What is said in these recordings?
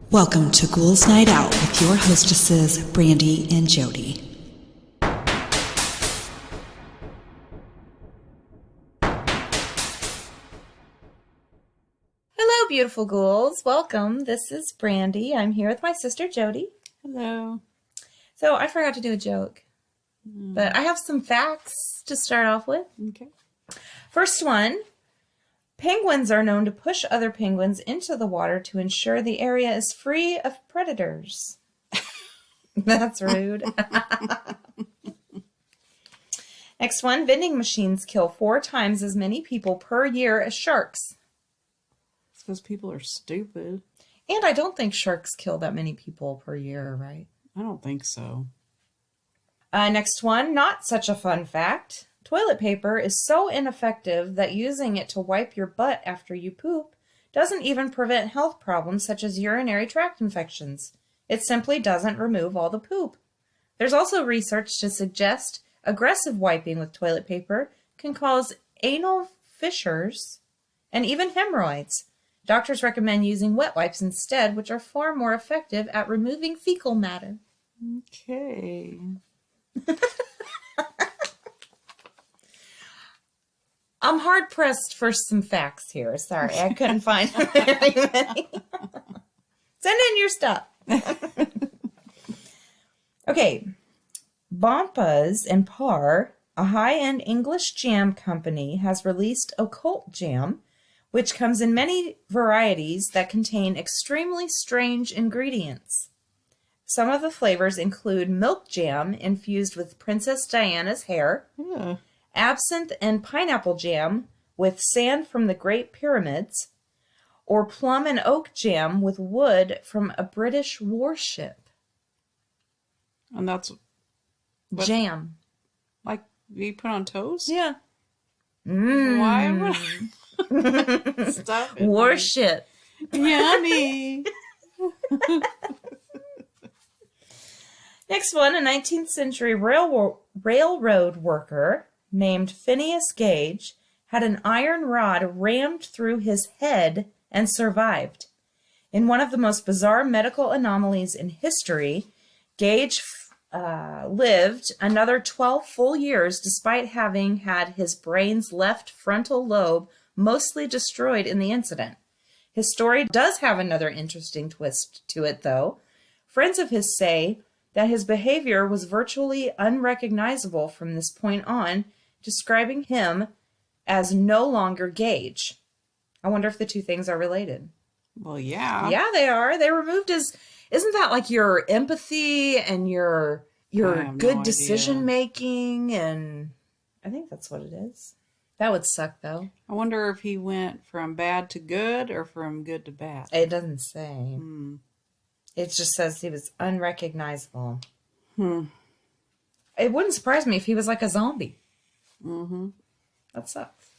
Welcome to Ghouls Night Out with your hostesses, Brandy and Jody. Hello, beautiful ghouls. Welcome. This is Brandy. I'm here with my sister, Jody. Hello. So I forgot to do a joke, but I have some facts to start off with. Okay. First one, penguins are known to push other penguins into the water to ensure the area is free of predators. That's rude. Next one, vending machines kill 4 times as many people per year as sharks. It's because people are stupid. And I don't think sharks kill that many people per year, right? I don't think so. Next one, not such a fun fact. Toilet paper is so ineffective that using it to wipe your butt after you poop doesn't even prevent health problems such as urinary tract infections. It simply doesn't remove all the poop. There's also research to suggest aggressive wiping with toilet paper can cause anal fissures and even hemorrhoids. Doctors recommend using wet wipes instead, which are far more effective at removing fecal matter. Okay. I'm hard pressed for some facts here. Sorry, I couldn't find very many. Send in your stuff. Okay. Bompas and Par, a high-end English jam company, has released Occult Jam, which comes in many varieties that contain extremely strange ingredients. Some of the flavors include milk jam infused with Princess Diana's hair, Yeah. absinthe and pineapple jam with sand from the Great Pyramids, or plum and oak jam with wood from a British warship. And that's what, Jam. like you put on toast? Yeah. Why would Stop it. Warship. Yummy. Next one, a 19th century railroad worker named Phineas Gage had an iron rod rammed through his head and survived. In one of the most bizarre medical anomalies in history, Gage lived another 12 full years despite having had his brain's left frontal lobe mostly destroyed in the incident. His story does have another interesting twist to it, though. Friends of his say that his behavior was virtually unrecognizable from this point on, describing him as no longer Gage. I wonder if the two things are related. Well, yeah. Yeah, they are. They removed his... Isn't that like your empathy and your I have good no decision making? And I think that's what it is. That would suck, though. I wonder if he went from bad to good or from good to bad. It doesn't say. Hmm. It just says he was unrecognizable. Hmm. It wouldn't surprise me if he was like a zombie. Mm-hmm. That sucks.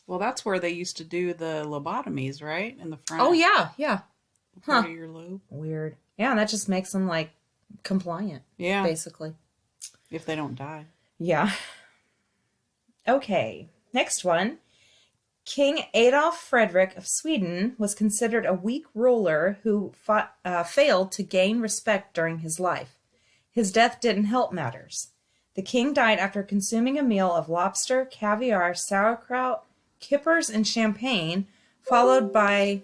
Well, that's where they used to do the lobotomies, right? In the front. Oh, yeah, yeah. Part of your lobe. Weird. Yeah, and that just makes them, like, compliant, Yeah. basically. If they don't die. Yeah. Okay, next one. King Adolf Frederick of Sweden was considered a weak ruler who failed to gain respect during his life. His death didn't help matters. The king died after consuming a meal of lobster, caviar, sauerkraut, kippers, and champagne, followed by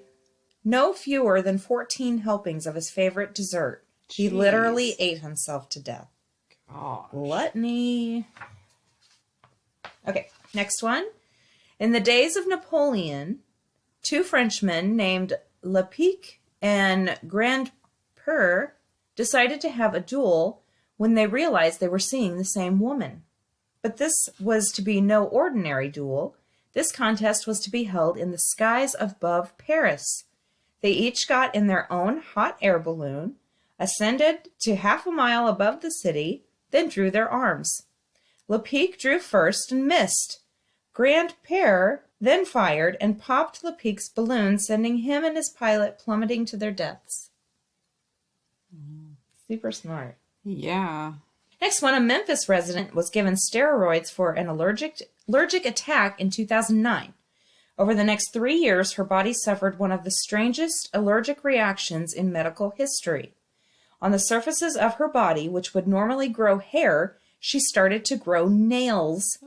no fewer than 14 helpings of his favorite dessert. He Jeez. literally ate himself to death. Gosh. Gluttony. Okay, next one. In the days of Napoleon, 2 Frenchmen named Lepic and Grandpeur decided to have a duel when they realized they were seeing the same woman. But this was to be no ordinary duel. This contest was to be held in the skies above Paris. They each got in their own hot air balloon, ascended to half a mile above the city, then drew their arms. Lepic drew first and missed. Grandpère then fired and popped Lepic's balloon, sending him and his pilot plummeting to their deaths. Super smart. Yeah. Next one, a Memphis resident was given steroids for an allergic attack in 2009. Over the next 3 years, her body suffered one of the strangest allergic reactions in medical history. On the surfaces of her body, which would normally grow hair, she started to grow nails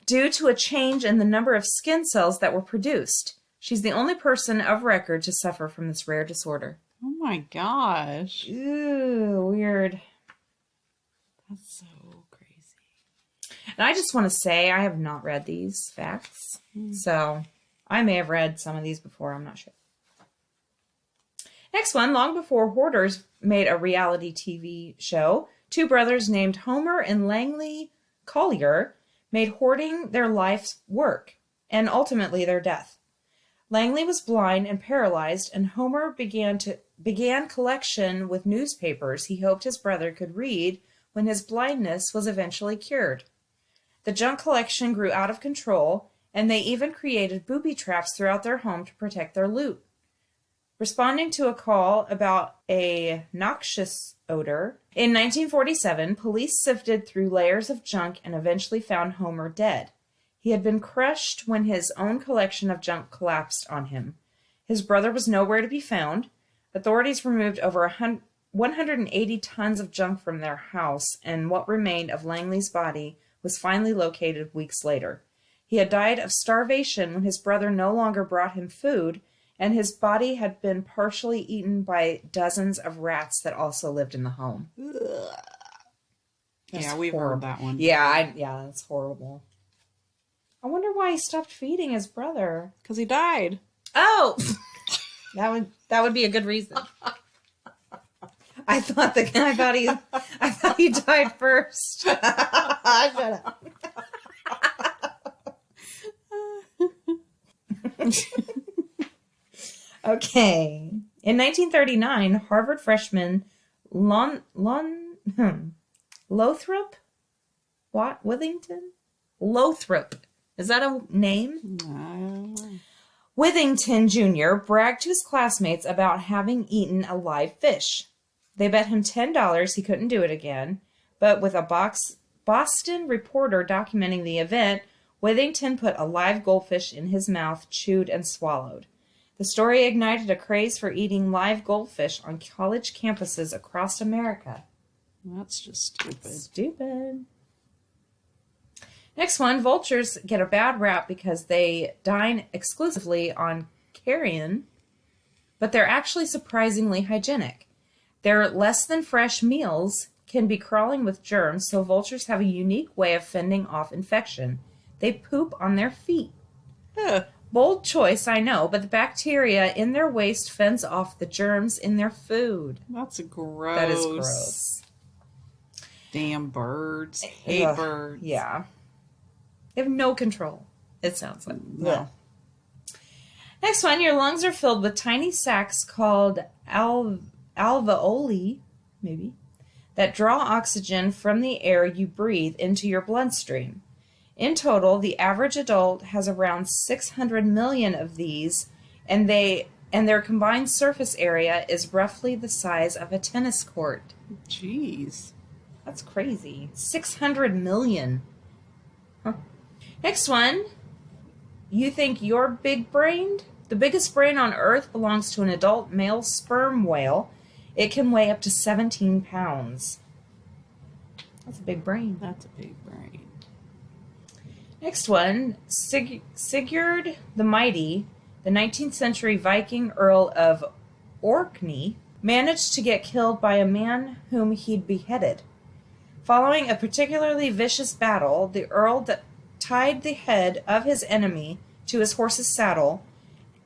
due to a change in the number of skin cells that were produced. She's the only person of record to suffer from this rare disorder. Oh my gosh. Ooh, weird. That's so crazy. And I just want to say I have not read these facts. So I may have read some of these before. I'm not sure. Next one. Long before Hoarders made a reality TV show, two brothers named Homer and Langley Collier made hoarding their life's work and ultimately their death. Langley was blind and paralyzed, and Homer began collection with newspapers he hoped his brother could read when his blindness was eventually cured. The junk collection grew out of control, and they even created booby traps throughout their home to protect their loot. Responding to a call about a noxious odor, in 1947, police sifted through layers of junk and eventually found Homer dead. He had been crushed when his own collection of junk collapsed on him. His brother was nowhere to be found. Authorities removed over 180 tons of junk from their house, and what remained of Langley's body was finally located weeks later. He had died of starvation when his brother no longer brought him food, and his body had been partially eaten by dozens of rats that also lived in the home. Yeah, we've heard that one. Yeah, that's horrible. I wonder why he stopped feeding his brother. Because he died. Oh! that would be a good reason. I thought he died first. Shut up. Okay. In 1939, Harvard freshman Lothrop Withington? Lothrop. Is that a name? I don't know. Withington Jr. bragged to his classmates about having eaten a live fish. They bet him $10 he couldn't do it again, but with a Boston reporter documenting the event, Withington put a live goldfish in his mouth, chewed, and swallowed. The story ignited a craze for eating live goldfish on college campuses across America. That's just stupid. Stupid. Next one, vultures get a bad rap because they dine exclusively on carrion, but they're actually surprisingly hygienic. Their less than fresh meals can be crawling with germs, so vultures have a unique way of fending off infection. They poop on their feet. Huh. Bold choice, I know, but the bacteria in their waste fends off the germs in their food. That's gross. That is gross. Damn birds. Hate Ugh, birds. Yeah. They have no control, it sounds like. No. Ugh. Next one, your lungs are filled with tiny sacs called alveoli, maybe, that draw oxygen from the air you breathe into your bloodstream. In total, the average adult has around 600 million of these, and their combined surface area is roughly the size of a tennis court. Jeez. That's crazy. 600 million. Huh. Next one. You think you're big-brained? The biggest brain on Earth belongs to an adult male sperm whale. It can weigh up to 17 pounds. That's a big brain. That's a big brain. Next one. Sigurd the Mighty, the 19th century Viking Earl of Orkney, managed to get killed by a man whom he'd beheaded. Following a particularly vicious battle, the Earl tied the head of his enemy to his horse's saddle,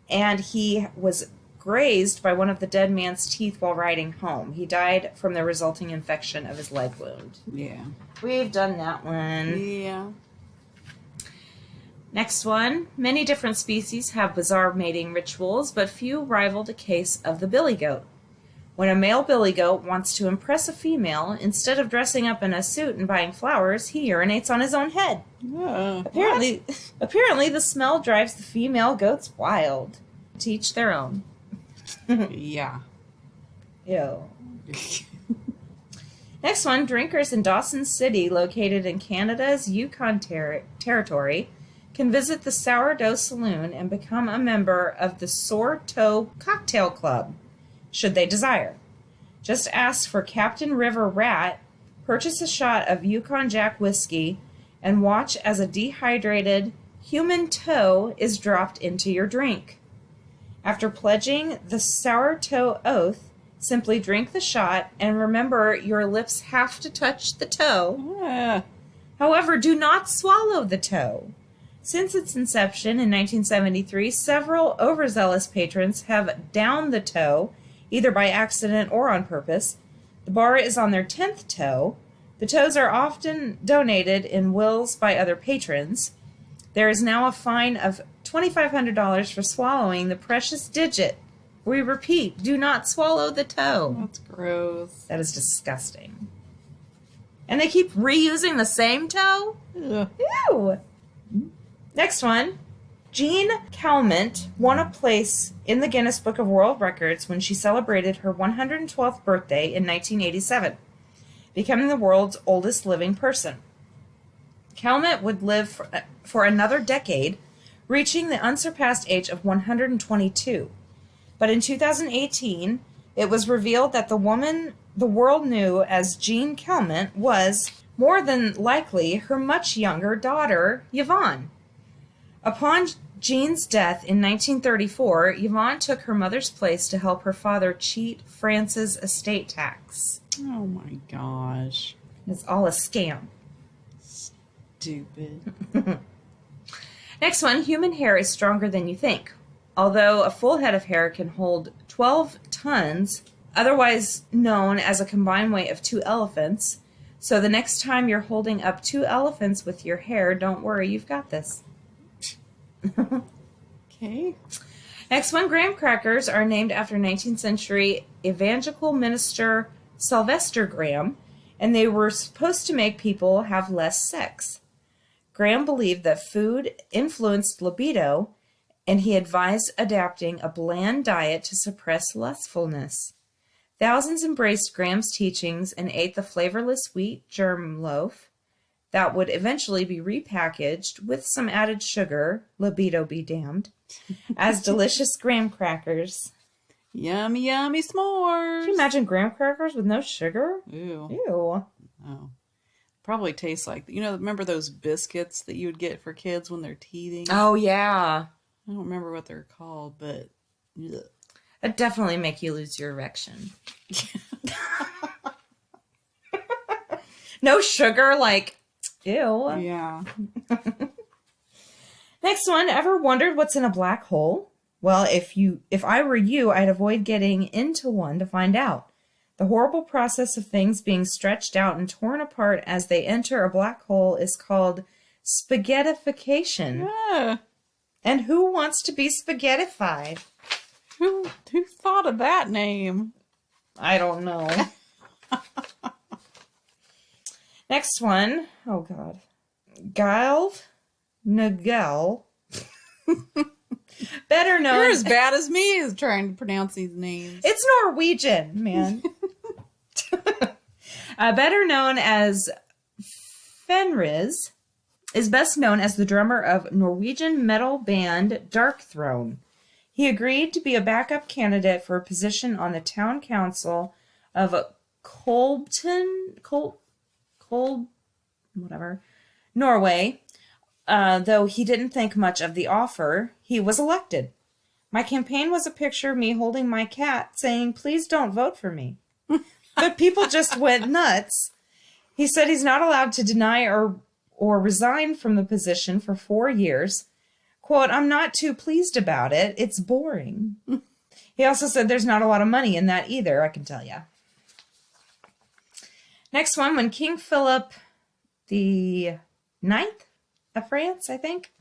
and he was grazed by one of the dead man's teeth while riding home. He died from the resulting infection of his leg wound. Yeah. We've done that one. Yeah. Next one. Many different species have bizarre mating rituals, but few rival the case of the billy goat. When a male billy goat wants to impress a female, instead of dressing up in a suit and buying flowers, he urinates on his own head. Apparently, the smell drives the female goats wild. To each their own. Yeah. Ew. Next one, drinkers in Dawson City, located in Canada's Yukon Territory, can visit the Sourdough Saloon and become a member of the Sore Toe Cocktail Club, should they desire. Just ask for Captain River Rat, purchase a shot of Yukon Jack whiskey, and watch as a dehydrated human toe is dropped into your drink. After pledging the Sour Toe Oath, simply drink the shot and remember your lips have to touch the toe. Ah, However, do not swallow the toe. Since its inception in 1973, several overzealous patrons have downed the toe, either by accident or on purpose. The bar is on their 10th toe. The toes are often donated in wills by other patrons. There is now a fine of $2,500 for swallowing the precious digit. We repeat, do not swallow the toe. that's gross. That is disgusting. And they keep reusing the same toe? Ugh. Ew. Next one. Jean Calment won a place in the Guinness Book of World Records when she celebrated her 112th birthday in 1987, becoming the world's oldest living person. Calment would live for another decade, reaching the unsurpassed age of 122. But in 2018, it was revealed that the woman the world knew as Jean Calment was, more than likely, her much younger daughter, Yvonne. Upon Jean's death in 1934, Yvonne took her mother's place to help her father cheat France's estate tax. Oh my gosh. It's all a scam. Stupid. Next one, human hair is stronger than you think. Although a full head of hair can hold 12 tons, otherwise known as a combined weight of 2 elephants, so the next time you're holding up 2 elephants with your hair, don't worry, you've got this. Okay. Next one, graham crackers are named after 19th century evangelical minister Sylvester Graham, and they were supposed to make people have less sex. Graham believed that food influenced libido, and he advised adapting a bland diet to suppress lustfulness. Thousands embraced Graham's teachings and ate the flavorless wheat germ loaf that would eventually be repackaged with some added sugar, libido be damned, as delicious graham crackers. Yummy, yummy s'mores. Can you imagine graham crackers with no sugar? Ew. Ew. Oh. Probably tastes like, remember those biscuits that you would get for kids when they're teething? Oh, yeah. I don't remember what they're called, but ugh. It'd definitely make you lose your erection. No sugar, like, ew. Yeah. Next one, ever wondered what's in a black hole? Well, if I were you, I'd avoid getting into one to find out. The horrible process of things being stretched out and torn apart as they enter a black hole is called spaghettification. Yeah. And who wants to be spaghettified? Who thought of that name? I don't know. Next one. Oh, God. Gilv Nagel. Better known. You're as bad as me as trying to pronounce these names. It's Norwegian, man. Better known as Fenriz, is best known as the drummer of Norwegian metal band Darkthrone. He agreed to be a backup candidate for a position on the town council of Norway. Though he didn't think much of the offer, he was elected. My campaign was a picture of me holding my cat saying, "Please don't vote for me." But people just went nuts. He said he's not allowed to deny or resign from the position for 4 years. Quote, "I'm not too pleased about it. It's boring." He also said there's not a lot of money in that either, I can tell you. Next one, when King Philip the Ninth of France, I think,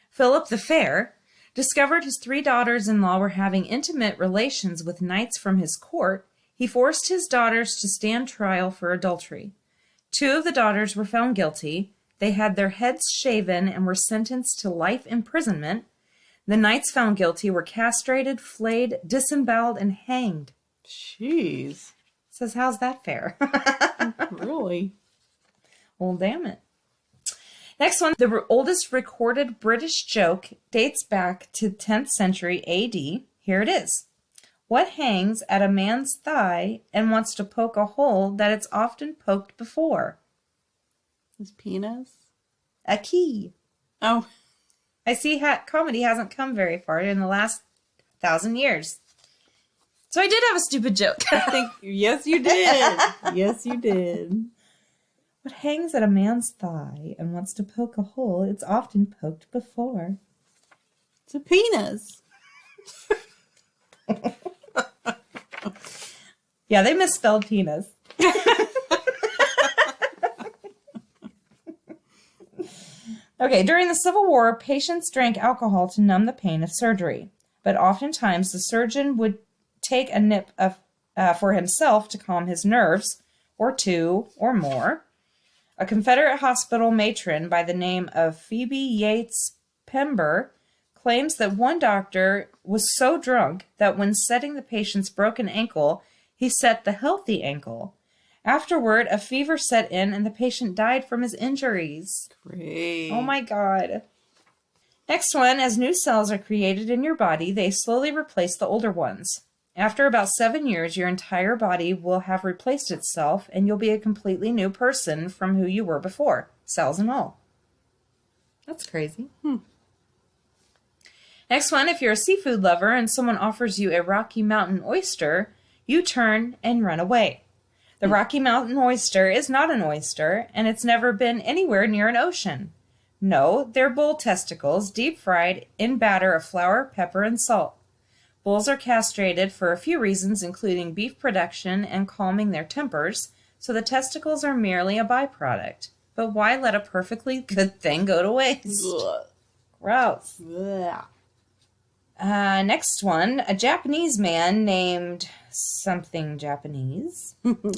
Philip the Fair, discovered his 3 daughters-in-law were having intimate relations with knights from his court, he forced his daughters to stand trial for adultery. 2 of the daughters were found guilty. They had their heads shaven and were sentenced to life imprisonment. The knights found guilty were castrated, flayed, disemboweled, and hanged. Jeez. Says, how's that fair? Really? Well, damn it. Next one, the oldest recorded British joke dates back to 10th century AD. Here it is. What hangs at a man's thigh and wants to poke a hole that it's often poked before? His penis? A key. Oh. I see comedy hasn't come very far in the last 1,000 years. So I did have a stupid joke. Yes, you did. Yes, you did. What hangs at a man's thigh and wants to poke a hole it's often poked before? It's a penis. Yeah, they misspelled penis. Okay, during the Civil War, patients drank alcohol to numb the pain of surgery, but oftentimes the surgeon would take a nip for himself to calm his nerves, or two or more. A Confederate hospital matron by the name of Phoebe Yates Pember claims that one doctor was so drunk that when setting the patient's broken ankle, he set the healthy ankle. Afterward, a fever set in and the patient died from his injuries. Great. Oh my God. Next one, as new cells are created in your body, they slowly replace the older ones. After about 7 years, your entire body will have replaced itself and you'll be a completely new person from who you were before, cells and all. That's crazy. Next one, if you're a seafood lover and someone offers you a Rocky Mountain oyster, you turn and run away. The Rocky Mountain oyster is not an oyster, and it's never been anywhere near an ocean. No, they're bull testicles, deep fried in batter of flour, pepper, and salt. Bulls are castrated for a few reasons, including beef production and calming their tempers, so the testicles are merely a byproduct. But why let a perfectly good thing go to waste? Ugh. Gross. Ugh. Next one, a Japanese man named something Japanese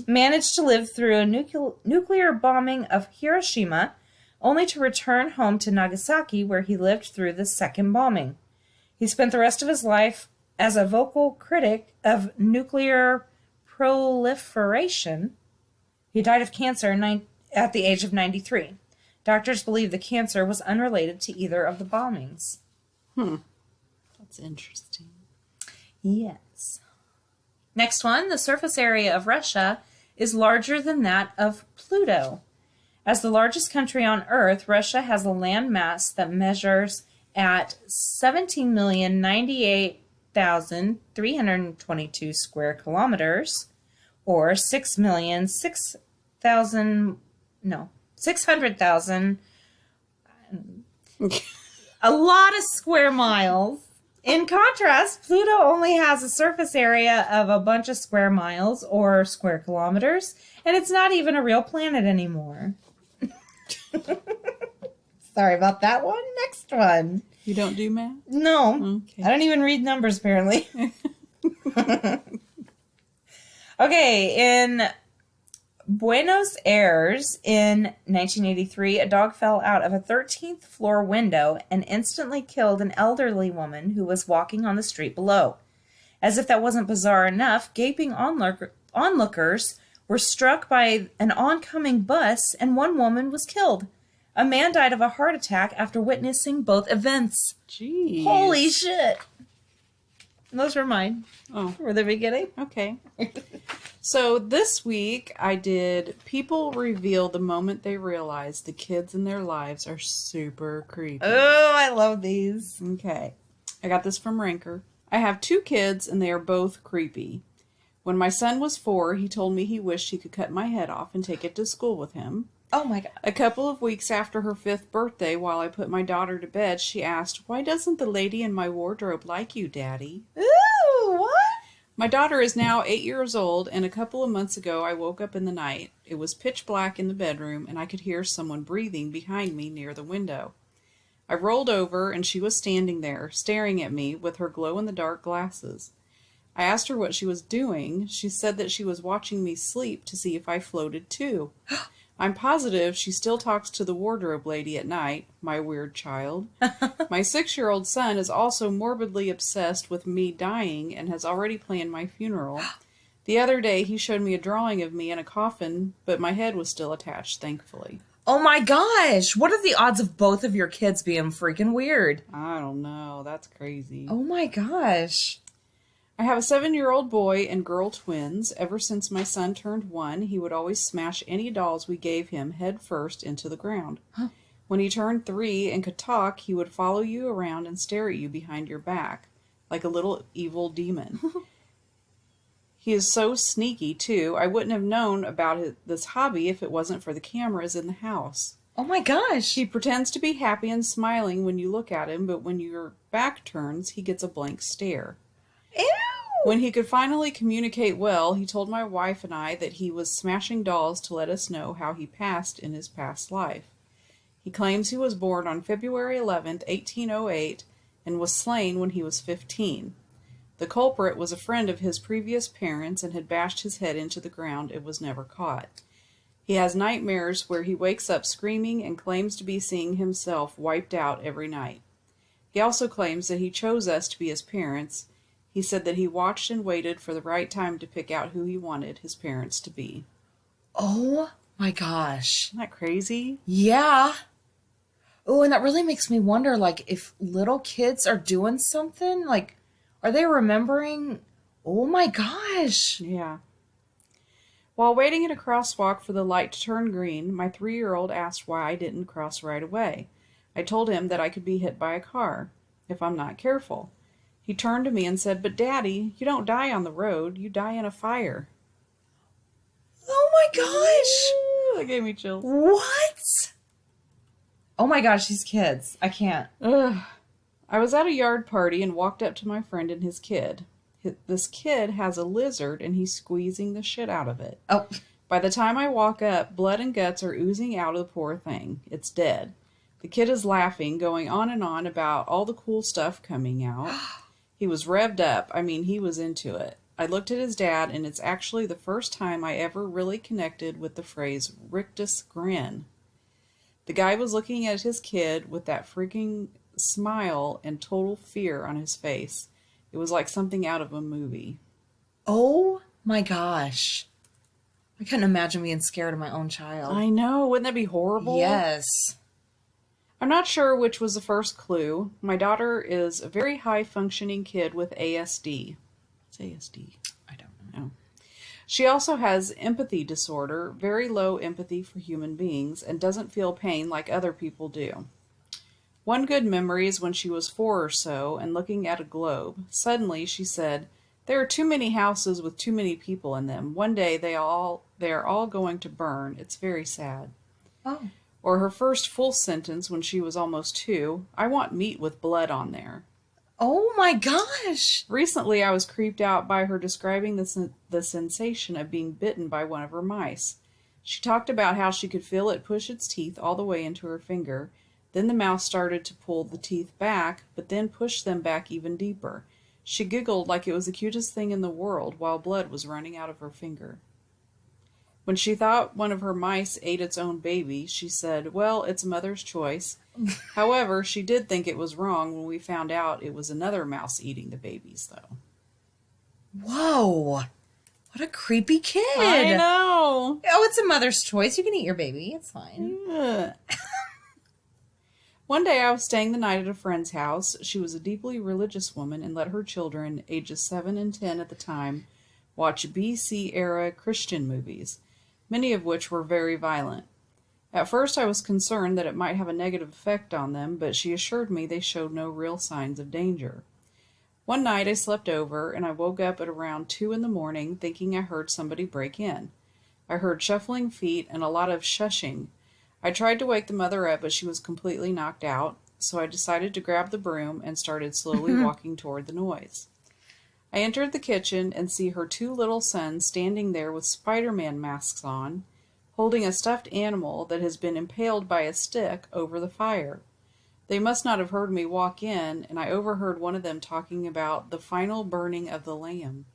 managed to live through a nuclear bombing of Hiroshima, only to return home to Nagasaki, where he lived through the second bombing. He spent the rest of his life as a vocal critic of nuclear proliferation. He died of cancer at the age of 93. Doctors believe the cancer was unrelated to either of the bombings. That's interesting. Yes. Next one, the surface area of Russia is larger than that of Pluto. As the largest country on Earth, Russia has a land mass that measures at 17,098,322 square kilometers, or 600,000, a lot of square miles. In contrast, Pluto only has a surface area of a bunch of square miles or square kilometers, and it's not even a real planet anymore. Sorry about that one. Next one. You don't do math? No. Okay. I don't even read numbers, apparently. Okay, in Buenos Aires in 1983, a dog fell out of a 13th floor window and instantly killed an elderly woman who was walking on the street below. As if that wasn't bizarre enough, gaping onlookers were struck by an oncoming bus and one woman was killed. A man died of a heart attack after witnessing both events. Jeez. Holy shit. Those were mine. Oh, For the beginning. okay. So this week I did people reveal the moment they realize the kids in their lives are super creepy. Oh, I love these. Okay. I got this from Ranker. I have 2 kids and they are both creepy. When my son was 4, he told me he wished he could cut my head off and take it to school with him. Oh my God. A couple of weeks after her 5th birthday, while I put my daughter to bed, she asked, "Why doesn't the lady in my wardrobe like you, Daddy?" Ooh, what? My daughter is now 8 years old, and a couple of months ago I woke up in the night. It was pitch black in the bedroom, and I could hear someone breathing behind me near the window. I rolled over, and she was standing there, staring at me with her glow-in-the-dark glasses. I asked her what she was doing. She said that she was watching me sleep to see if I floated too. I'm positive she still talks to the wardrobe lady at night, my weird child. My 6-year-old son is also morbidly obsessed with me dying and has already planned my funeral. The other day he showed me a drawing of me in a coffin, but my head was still attached, thankfully. Oh my gosh. What are the odds of both of your kids being freaking weird? I don't know. That's crazy. Oh my gosh. I have a 7-year-old boy and girl twins. Ever since my son turned 1, he would always smash any dolls we gave him head first into the ground. Huh. When he turned 3 and could talk, he would follow you around and stare at you behind your back, like a little evil demon. He is so sneaky, too. I wouldn't have known about this hobby if it wasn't for the cameras in the house. Oh my gosh. He pretends to be happy and smiling when you look at him, but when your back turns, he gets a blank stare. Ew. When he could finally communicate well, he told my wife and I that he was smashing dolls to let us know how he passed in his past life. He claims he was born on February 11th, 1808, and was slain when he was 15. The culprit was a friend of his previous parents and had bashed his head into the ground and was never caught. He has nightmares where he wakes up screaming and claims to be seeing himself wiped out every night. He also claims that he chose us to be his parents. He said that he watched and waited for the right time to pick out who he wanted his parents to be. Oh my gosh. Isn't that crazy? Yeah. Oh, and that really makes me wonder, like, if little kids are doing something, like, are they remembering? Oh my gosh. Yeah. While waiting at a crosswalk for the light to turn green, my 3-year-old asked why I didn't cross right away. I told him that I could be hit by a car if I'm not careful. He turned to me and said, "But Daddy, you don't die on the road, you die in a fire." Oh my gosh. That gave me chills. What? Oh my gosh, these kids. I can't. Ugh. I was at a yard party and walked up to my friend and his kid. This kid has a lizard and he's squeezing the shit out of it. Oh. By the time I walk up, blood and guts are oozing out of the poor thing. It's dead. The kid is laughing, going on and on about all the cool stuff coming out. He was revved up. I mean, he was into it. I looked at his dad, and it's actually the first time I ever really connected with the phrase rictus grin. The guy was looking at his kid with that freaking smile and total fear on his face. It was like something out of a movie. Oh my gosh. I couldn't imagine being scared of my own child. I know. Wouldn't that be horrible? Yes. I'm not sure which was the first clue. My daughter is a very high-functioning kid with ASD. What's ASD? I don't know. She also has empathy disorder, very low empathy for human beings, and doesn't feel pain like other people do. One good memory is when she was 4 or so and looking at a globe. Suddenly she said, "There are too many houses with too many people in them. One day they are all going to burn. It's very sad." Oh. Or her first full sentence when she was almost 2, "I want meat with blood on there." Oh my gosh. Recently, I was creeped out by her describing the sensation of being bitten by one of her mice. She talked about how she could feel it push its teeth all the way into her finger. Then the mouse started to pull the teeth back, but then push them back even deeper. She giggled like it was the cutest thing in the world while blood was running out of her finger. When she thought one of her mice ate its own baby, she said, "Well, it's a mother's choice." However, she did think it was wrong when we found out it was another mouse eating the babies, though. Whoa. What a creepy kid. I know. Oh, it's a mother's choice. You can eat your baby. It's fine. Ugh. One day I was staying the night at a friend's house. She was a deeply religious woman and let her children, ages 7 and 10 at the time, watch BC-era Christian movies, many of which were very violent. At first I was concerned that it might have a negative effect on them, but she assured me they showed no real signs of danger. One night I slept over, and I woke up at around 2 in the morning thinking I heard somebody break in. I heard shuffling feet and a lot of shushing. I tried to wake the mother up, but she was completely knocked out, so I decided to grab the broom and started slowly walking toward the noise. I entered the kitchen and see her 2 little sons standing there with Spider-Man masks on, holding a stuffed animal that has been impaled by a stick over the fire. They must not have heard me walk in, and I overheard one of them talking about the final burning of the lamb.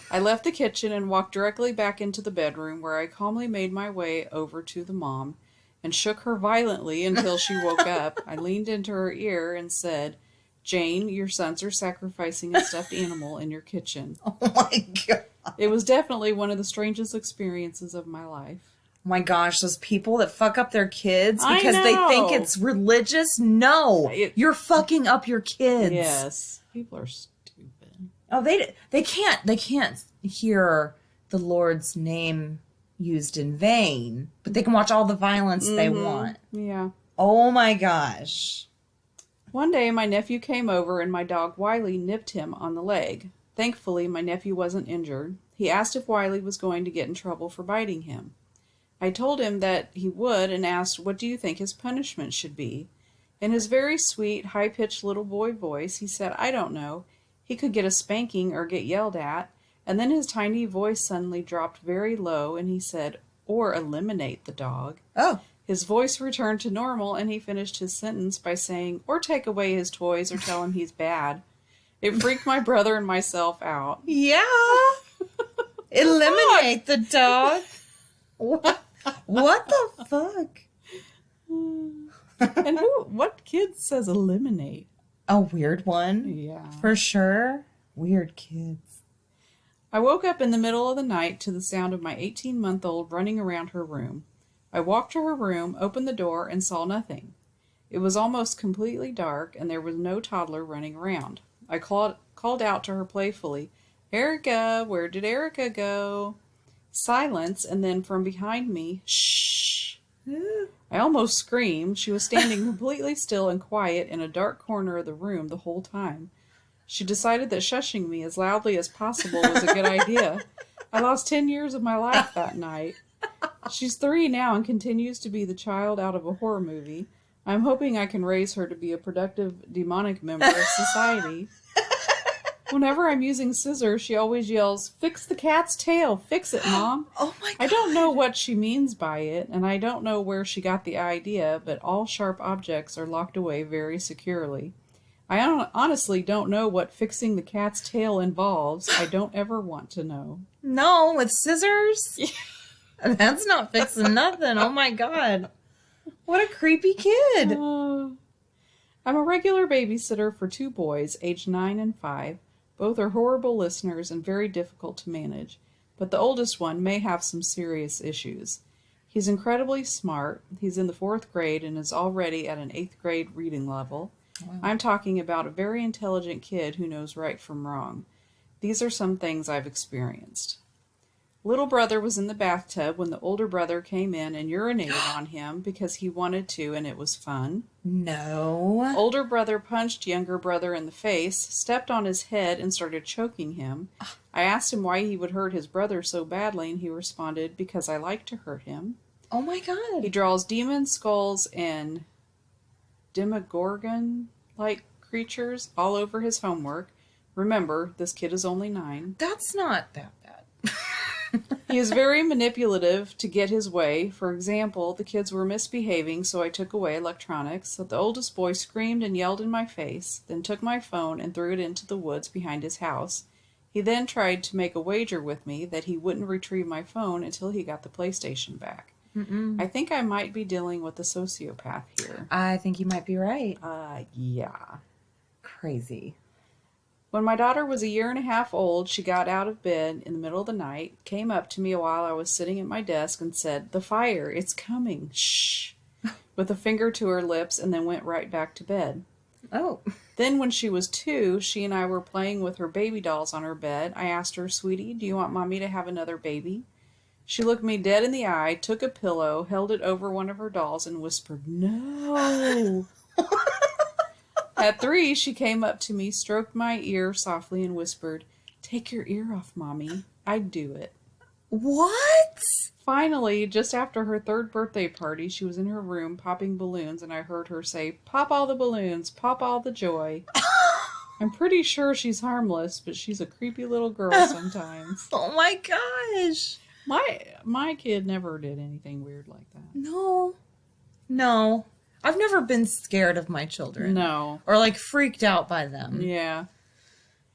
I left the kitchen and walked directly back into the bedroom, where I calmly made my way over to the mom and shook her violently until she woke up. I leaned into her ear and said, "Jane, your sons are sacrificing a stuffed animal in your kitchen." Oh my God. It was definitely one of the strangest experiences of my life. my gosh, those people that fuck up their kids I because they think know. it's religious. No, you're fucking up your kids. Yes. People are stupid. Oh, they can't hear the Lord's name used in vain, but they can watch all the violence they want. Yeah. Oh my gosh. One day, my nephew came over and my dog Wiley nipped him on the leg. Thankfully, my nephew wasn't injured. He asked if Wiley was going to get in trouble for biting him. I told him that he would and asked, "What do you think his punishment should be?" In his very sweet, high-pitched little boy voice, he said, "I don't know. He could get a spanking or get yelled at." And then his tiny voice suddenly dropped very low and he said, "Or eliminate the dog." Oh. His voice returned to normal and he finished his sentence by saying, "Or take away his toys or tell him he's bad." It freaked my brother and myself out. Yeah. Eliminate the dog. What the fuck? And what kid says eliminate? A weird one. Yeah. For sure. Weird kids. I woke up in the middle of the night to the sound of my 18-month-old running around her room. I walked to her room, opened the door, and saw nothing. It was almost completely dark, and there was no toddler running around. I called out to her playfully, "Erica, where did Erica go?" Silence, and then from behind me, "Shh!" I almost screamed. She was standing completely still and quiet in a dark corner of the room the whole time. She decided that shushing me as loudly as possible was a good idea. I lost 10 years of my life that night. She's 3 now and continues to be the child out of a horror movie. I'm hoping I can raise her to be a productive demonic member of society. Whenever I'm using scissors, she always yells, "Fix the cat's tail! Fix it, Mom!" Oh my god. I don't know what she means by it, and I don't know where she got the idea, but all sharp objects are locked away very securely. I honestly don't know what fixing the cat's tail involves. I don't ever want to know. No, with scissors? That's not fixing nothing. Oh my god. What a creepy kid. I'm a regular babysitter for 2 boys, aged 9 and 5. Both are horrible listeners and very difficult to manage, but the oldest one may have some serious issues. He's incredibly smart. He's in the 4th grade and is already at an 8th grade reading level. Wow. I'm talking about a very intelligent kid who knows right from wrong. These are some things I've experienced. Little brother was in the bathtub when the older brother came in and urinated on him because he wanted to and it was fun. No. Older brother punched younger brother in the face, stepped on his head, and started choking him. I asked him why he would hurt his brother so badly, and he responded, "Because I like to hurt him." Oh my god. He draws demon skulls and Demogorgon-like creatures all over his homework. Remember, this kid is only 9. That's not that bad. He is very manipulative to get his way. For example, the kids were misbehaving, so I took away electronics. The oldest boy screamed and yelled in my face, then took my phone and threw it into the woods behind his house. He then tried to make a wager with me that he wouldn't retrieve my phone until he got the PlayStation back. I think I might be dealing with a sociopath here. I think you might be right. Yeah. Crazy. When my daughter was 1.5 years old, she got out of bed in the middle of the night, came up to me while I was sitting at my desk and said, "The fire, it's coming, shh," with a finger to her lips, and then went right back to bed. Oh. Then when she was 2, she and I were playing with her baby dolls on her bed. I asked her, "Sweetie, do you want Mommy to have another baby?" She looked me dead in the eye, took a pillow, held it over one of her dolls, and whispered, "No." At 3, she came up to me, stroked my ear softly, and whispered, "Take your ear off, Mommy. I'd do it." What? Finally, just after her 3rd birthday party, she was in her room popping balloons, and I heard her say, "Pop all the balloons, pop all the joy." I'm pretty sure she's harmless, but she's a creepy little girl sometimes. Oh my gosh. My kid never did anything weird like that. No. No. I've never been scared of my children. No. Or like freaked out by them. Yeah.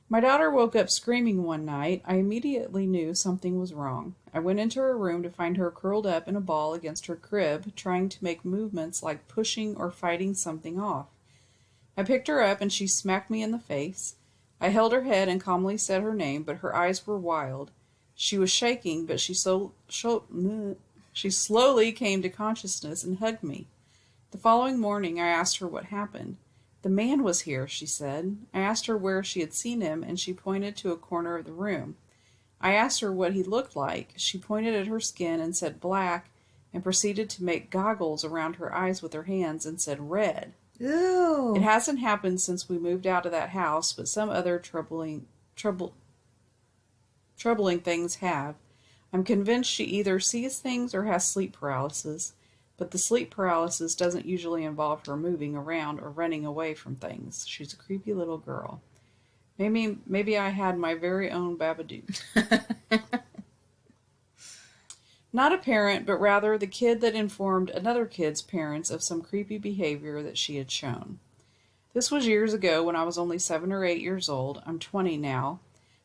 My daughter woke up screaming one night. I immediately knew something was wrong. I went into her room to find her curled up in a ball against her crib, trying to make movements like pushing or fighting something off. I picked her up and she smacked me in the face. I held her head and calmly said her name, but her eyes were wild. She was shaking, but she She slowly came to consciousness and hugged me. The following morning, I asked her what happened. The man was here, she said. I asked her where she had seen him, and she pointed to a corner of the room. I asked her what he looked like. She pointed at her skin and said black, and proceeded to make goggles around her eyes with her hands and said red. Ew. It hasn't happened since we moved out of that house, but some other troubling things have. I'm convinced she either sees things or has sleep paralysis, but the sleep paralysis doesn't usually involve her moving around or running away from things. She's a creepy little girl. Maybe I had my very own Babadook. Not a parent, but rather the kid that informed another kid's parents of some creepy behavior that she had shown. This was years ago when I was only 7 or 8 years old. I'm 20 now.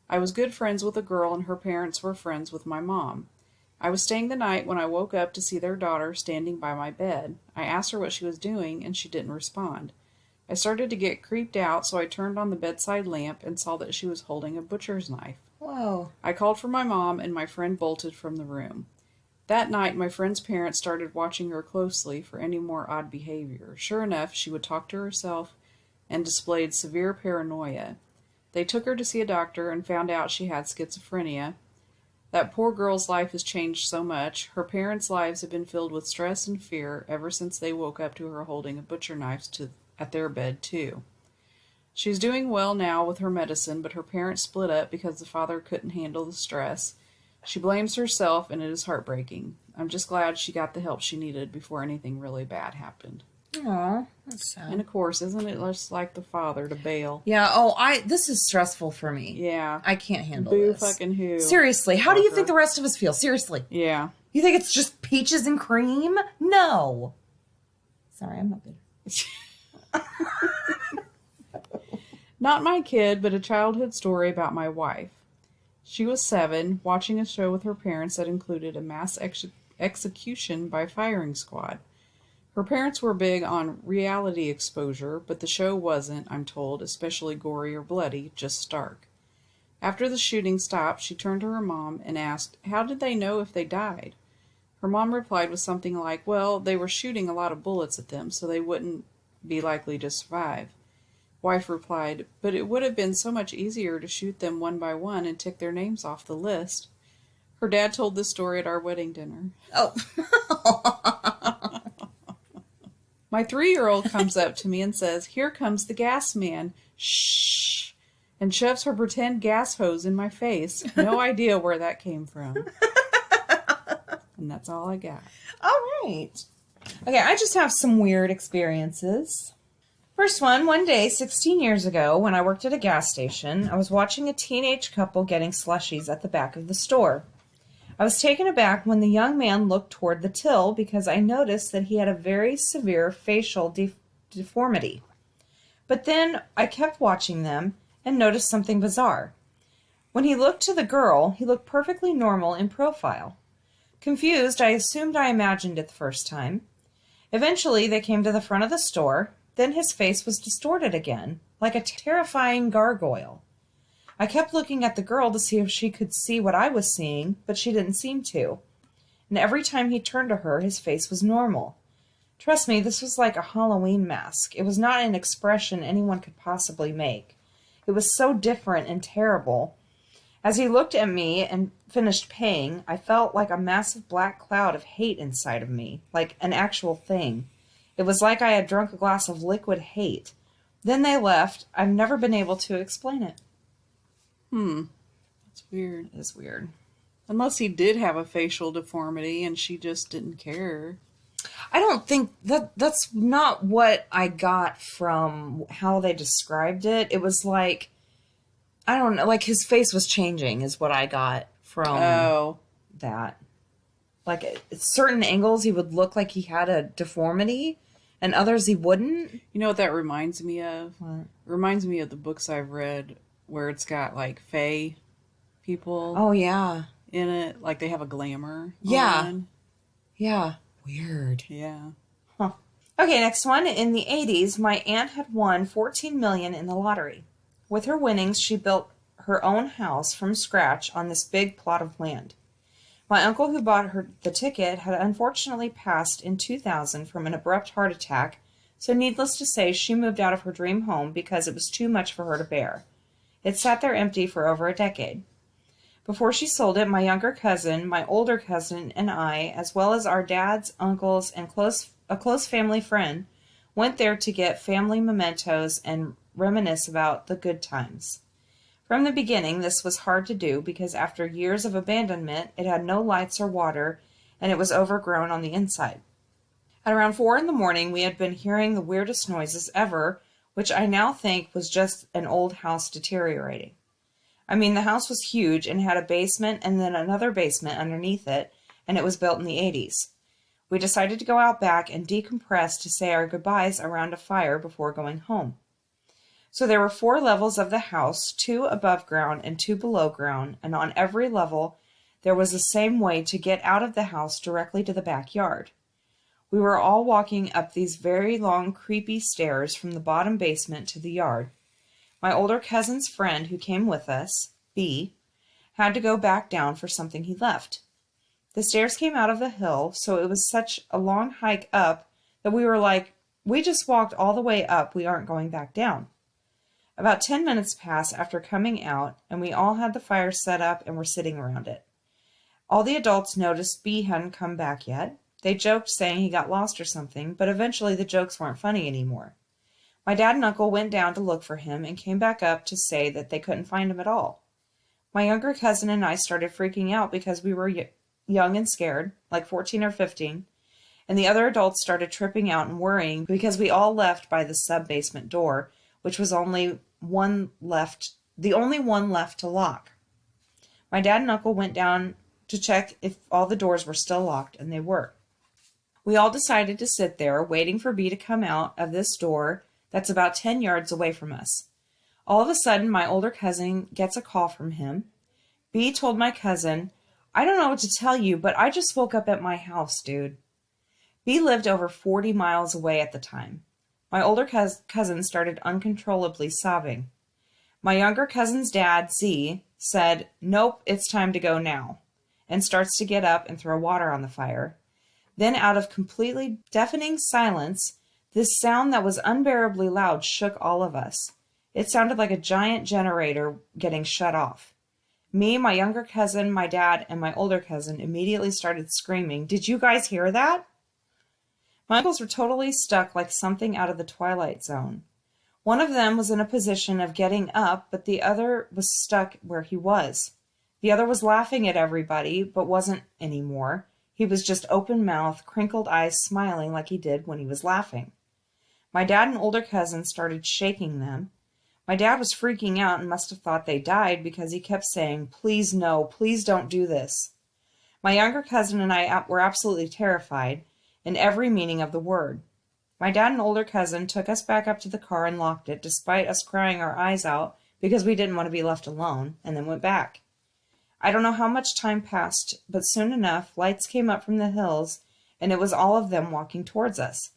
I was good friends with a girl and her parents were friends with my mom. I was staying the night when I woke up to see their daughter standing by my bed. I asked her what she was doing, and she didn't respond. I started to get creeped out, so I turned on the bedside lamp and saw that she was holding a butcher's knife. Whoa. I called for my mom, and my friend bolted from the room. That night, my friend's parents started watching her closely for any more odd behavior. Sure enough, she would talk to herself and displayed severe paranoia. They took her to see a doctor and found out she had schizophrenia. That poor girl's life has changed so much. Her parents' lives have been filled with stress and fear ever since they woke up to her holding a butcher knife at their bed, too. She's doing well now with her medicine, but her parents split up because the father couldn't handle the stress. She blames herself, and it is heartbreaking. I'm just glad she got the help she needed before anything really bad happened. Aw, that's sad. And of course, isn't it just like the father to bail? Yeah, this is stressful for me. Yeah. I can't handle Boo this. fucking who. Seriously, how do you Fucker. think the rest of us feel? Seriously. Yeah. You think it's just peaches and cream? No. Sorry, I'm not bitter. Not my kid, but a childhood story about my wife. She was 7, watching a show with her parents that included a mass execution by firing squad. Her parents were big on reality exposure, but the show wasn't, I'm told, especially gory or bloody, just stark. After the shooting stopped, she turned to her mom and asked, how did they know if they died? Her mom replied with something like, well, they were shooting a lot of bullets at them, so they wouldn't be likely to survive. Wife replied, but it would have been so much easier to shoot them one by one and tick their names off the list. Her dad told this story at our wedding dinner. Oh. My 3-year-old comes up to me and says, here comes the gas man. Shh. And shoves her pretend gas hose in my face. No idea where that came from. And that's all I got. All right. Okay, I just have some weird experiences. First one day, 16 years ago, when I worked at a gas station, I was watching a teenage couple getting slushies at the back of the store. I was taken aback when the young man looked toward the till because I noticed that he had a very severe facial deformity. But then I kept watching them and noticed something bizarre. When he looked to the girl, he looked perfectly normal in profile. Confused, I assumed I imagined it the first time. Eventually, they came to the front of the store. Then his face was distorted again, like a terrifying gargoyle. I kept looking at the girl to see if she could see what I was seeing, but she didn't seem to. And every time he turned to her, his face was normal. Trust me, this was like a Halloween mask. It was not an expression anyone could possibly make. It was so different and terrible. As he looked at me and finished paying, I felt like a massive black cloud of hate inside of me, like an actual thing. It was like I had drunk a glass of liquid hate. Then they left. I've never been able to explain it. That's weird. It is weird. Unless he did have a facial deformity and she just didn't care. I don't think that's not what I got from how they described it. It was like, I don't know, like his face was changing is what I got from that. Like at certain angles he would look like he had a deformity and others he wouldn't. You know what that reminds me of? What? It reminds me of the books I've read where it's got like fae people Oh yeah. in it. Like they have a glamour. Yeah. on. Yeah. Weird. Yeah. Huh. Okay, next one. In the 80s, my aunt had won $14 million in the lottery. With her winnings, she built her own house from scratch on this big plot of land. My uncle who bought her the ticket had unfortunately passed in 2000 from an abrupt heart attack, so needless to say, she moved out of her dream home because it was too much for her to bear. It sat there empty for over a decade. Before she sold it, my younger cousin, my older cousin, and I, as well as our dads, uncles, and a close family friend, went there to get family mementos and reminisce about the good times. From the beginning, this was hard to do because after years of abandonment, it had no lights or water, and it was overgrown on the inside. At around 4 in the morning, we had been hearing the weirdest noises ever, which I now think was just an old house deteriorating. I mean, the house was huge and had a basement and then another basement underneath it, and it was built in the 80s. We decided to go out back and decompress to say our goodbyes around a fire before going home. So there were 4 levels of the house, 2 above ground and 2 below ground, and on every level there was the same way to get out of the house directly to the backyard. We were all walking up these very long, creepy stairs from the bottom basement to the yard. My older cousin's friend who came with us, B, had to go back down for something he left. The stairs came out of the hill, so it was such a long hike up that we were like, we just walked all the way up, we aren't going back down. About 10 minutes passed after coming out, and we all had the fire set up and were sitting around it. All the adults noticed B hadn't come back yet. They joked saying he got lost or something, but eventually the jokes weren't funny anymore. My dad and uncle went down to look for him and came back up to say that they couldn't find him at all. My younger cousin and I started freaking out because we were young and scared, like 14 or 15, and the other adults started tripping out and worrying because we all left by the sub-basement door, which was the only one left to lock. My dad and uncle went down to check if all the doors were still locked, and they were. We all decided to sit there, waiting for B to come out of this door that's about 10 yards away from us. All of a sudden, my older cousin gets a call from him. B told my cousin, "I don't know what to tell you, but I just woke up at my house, dude." B lived over 40 miles away at the time. My older cousin started uncontrollably sobbing. My younger cousin's dad, Z, said, "Nope, it's time to go now," and starts to get up and throw water on the fire. Then, out of completely deafening silence, this sound that was unbearably loud shook all of us. It sounded like a giant generator getting shut off. Me, my younger cousin, my dad, and my older cousin immediately started screaming, "Did you guys hear that?" My uncles were totally stuck like something out of the Twilight Zone. One of them was in a position of getting up, but the other was stuck where he was. The other was laughing at everybody, but wasn't anymore. He was just open mouth, crinkled eyes, smiling like he did when he was laughing. My dad and older cousin started shaking them. My dad was freaking out and must have thought they died because he kept saying, "Please no, please don't do this." My younger cousin and I were absolutely terrified, in every meaning of the word. My dad and older cousin took us back up to the car and locked it, despite us crying our eyes out because we didn't want to be left alone, and then went back. I don't know how much time passed, but soon enough, lights came up from the hills, and it was all of them walking towards us.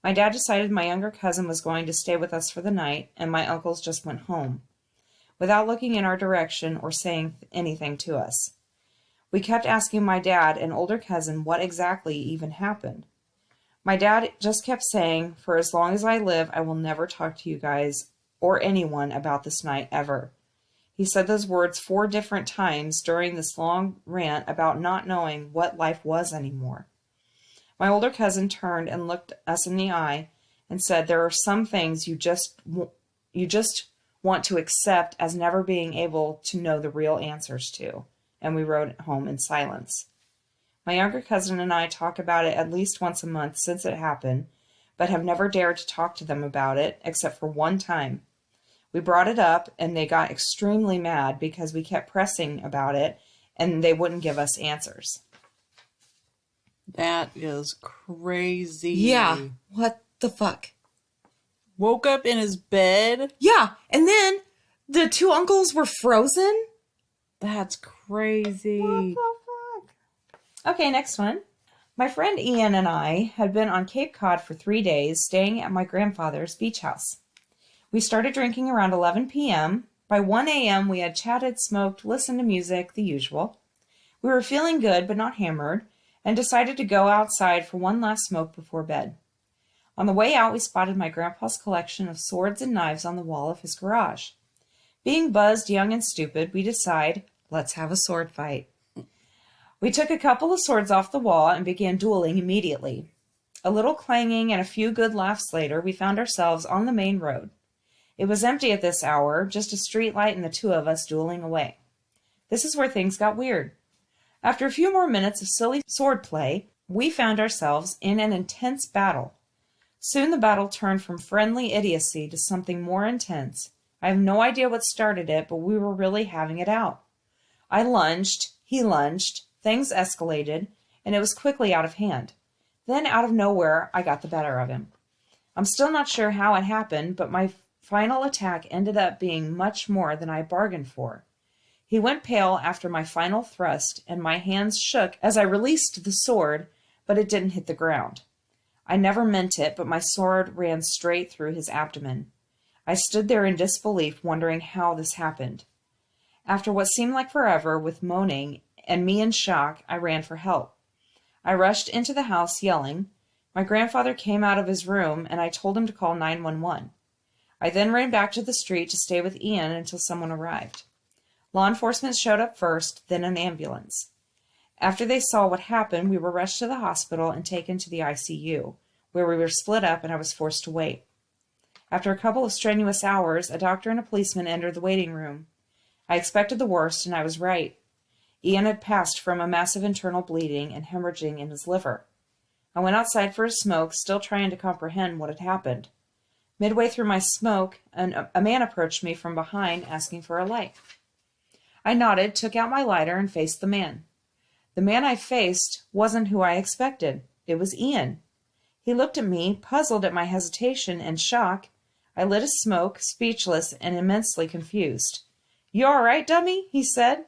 My dad decided my younger cousin was going to stay with us for the night, and my uncles just went home, without looking in our direction or saying anything to us. We kept asking my dad and older cousin what exactly even happened. My dad just kept saying, "For as long as I live, I will never talk to you guys or anyone about this night ever." He said those words 4 different times during this long rant about not knowing what life was anymore. My older cousin turned and looked us in the eye and said, "There are some things you just want to accept as never being able to know the real answers to." And we rode home in silence. My younger cousin and I talk about it at least once a month since it happened, but have never dared to talk to them about it except for one time. We brought it up, and they got extremely mad because we kept pressing about it, and they wouldn't give us answers. That is crazy. Yeah, what the fuck? Woke up in his bed? Yeah, and then the 2 uncles were frozen? That's crazy. What the fuck? Okay, next one. My friend Ian and I had been on Cape Cod for 3 days, staying at my grandfather's beach house. We started drinking around 11 p.m. By 1 a.m., we had chatted, smoked, listened to music, the usual. We were feeling good but not hammered, and decided to go outside for one last smoke before bed. On the way out, we spotted my grandpa's collection of swords and knives on the wall of his garage. Being buzzed, young, and stupid, we decide, let's have a sword fight. We took a couple of swords off the wall and began dueling immediately. A little clanging and a few good laughs later, we found ourselves on the main road. It was empty at this hour, just a street light and the two of us dueling away. This is where things got weird. After a few more minutes of silly sword play, we found ourselves in an intense battle. Soon the battle turned from friendly idiocy to something more intense. I have no idea what started it, but we were really having it out. I lunged, he lunged, things escalated, and it was quickly out of hand. Then, out of nowhere, I got the better of him. I'm still not sure how it happened, but my final attack ended up being much more than I bargained for. He went pale after my final thrust, and my hands shook as I released the sword, but it didn't hit the ground. I never meant it, but my sword ran straight through his abdomen. I stood there in disbelief, wondering how this happened. After what seemed like forever, with moaning and me in shock, I ran for help. I rushed into the house, yelling. My grandfather came out of his room, and I told him to call 911. I then ran back to the street to stay with Ian until someone arrived. Law enforcement showed up first, then an ambulance. After they saw what happened, we were rushed to the hospital and taken to the ICU, where we were split up and I was forced to wait. After a couple of strenuous hours, a doctor and a policeman entered the waiting room. I expected the worst, and I was right. Ian had passed from a massive internal bleeding and hemorrhaging in his liver. I went outside for a smoke, still trying to comprehend what had happened. Midway through my smoke, a man approached me from behind, asking for a light. I nodded, took out my lighter, and faced the man. The man I faced wasn't who I expected. It was Ian. He looked at me, puzzled at my hesitation and shock. I lit a smoke, speechless and immensely confused. "You all right, dummy?" he said.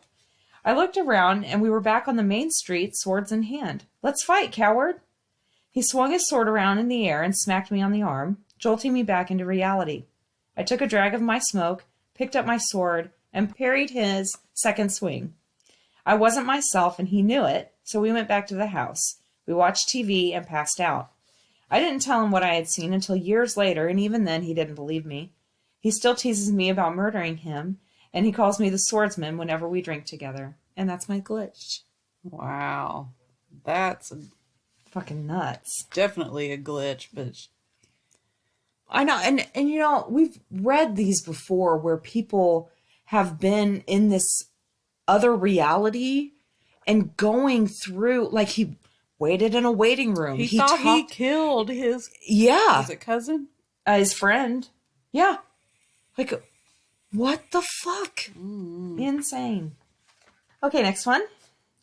I looked around, and we were back on the main street, swords in hand. "Let's fight, coward!" He swung his sword around in the air and smacked me on the arm, jolting me back into reality. I took a drag of my smoke, picked up my sword, and parried his second swing. I wasn't myself, and he knew it, so we went back to the house. We watched TV and passed out. I didn't tell him what I had seen until years later, and even then he didn't believe me. He still teases me about murdering him, and he calls me the swordsman whenever we drink together. And that's my glitch. Wow. That's Fucking nuts. definitely a glitch, but I know, and you know, we've read these before where people have been in this other reality and going through, like he waited in a waiting room. he thought he killed his yeah, was it cousin? his friend. Yeah. Like, what the fuck? Insane. Okay, next one.